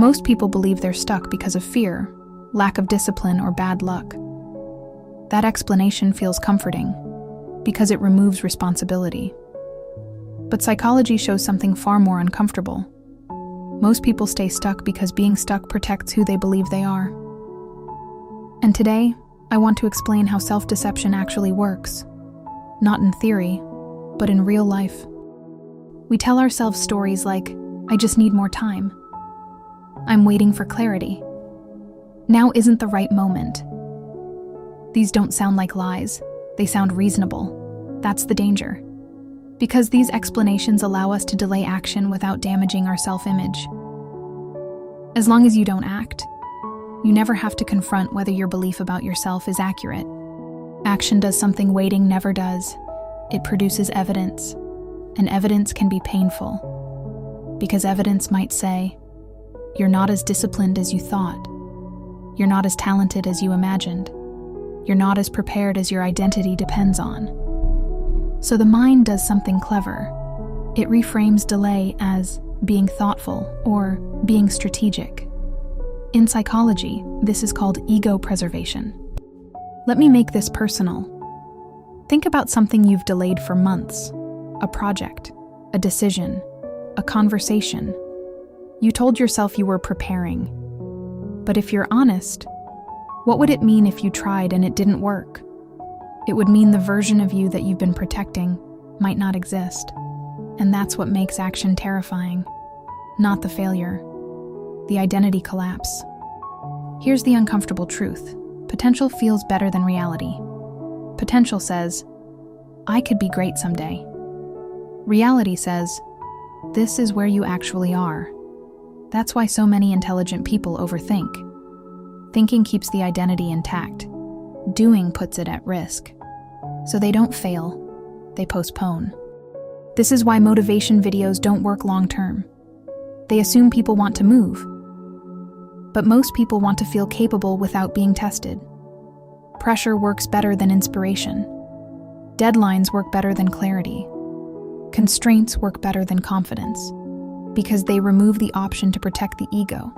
Most people believe they're stuck because of fear, lack of discipline, or bad luck. That explanation feels comforting because it removes responsibility. But psychology shows something far more uncomfortable. Most people stay stuck because being stuck protects who they believe they are. And today, I want to explain how self-deception actually works. Not in theory, but in real life. We tell ourselves stories like, "I just need more time. I'm waiting for clarity. Now isn't the right moment." These don't sound like lies. They sound reasonable. That's the danger. Because these explanations allow us to delay action without damaging our self-image. As long as you don't act, you never have to confront whether your belief about yourself is accurate. Action does something waiting never does. It produces evidence, and evidence can be painful. Because evidence might say, "You're not as disciplined as you thought. You're not as talented as you imagined. You're not as prepared as your identity depends on." So the mind does something clever. It reframes delay as being thoughtful or being strategic. In psychology, this is called ego preservation. Let me make this personal. Think about something you've delayed for months: a project, a decision, a conversation. You told yourself you were preparing. But if you're honest, what would it mean if you tried and it didn't work? It would mean the version of you that you've been protecting might not exist. And that's what makes action terrifying. Not the failure, the identity collapse. Here's the uncomfortable truth. Potential feels better than reality. Potential says, "I could be great someday." Reality says, "This is where you actually are." That's why so many intelligent people overthink. Thinking keeps the identity intact. Doing puts it at risk. So they don't fail, they postpone. This is why motivation videos don't work long term. They assume people want to move. But most people want to feel capable without being tested. Pressure works better than inspiration. Deadlines work better than clarity. Constraints work better than confidence, because they remove the option to protect the ego.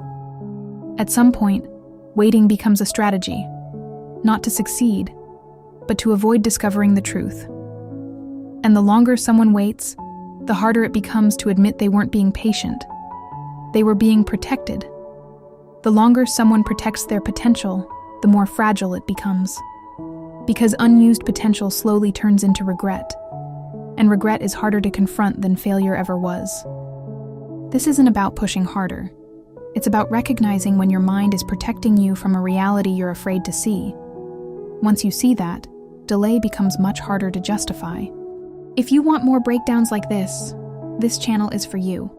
At some point, waiting becomes a strategy, not to succeed, but to avoid discovering the truth. And the longer someone waits, the harder it becomes to admit they weren't being patient. They were being protected. The longer someone protects their potential, the more fragile it becomes. Because unused potential slowly turns into regret. And regret is harder to confront than failure ever was. This isn't about pushing harder. It's about recognizing when your mind is protecting you from a reality you're afraid to see. Once you see that, delay becomes much harder to justify. If you want more breakdowns like this channel is for you.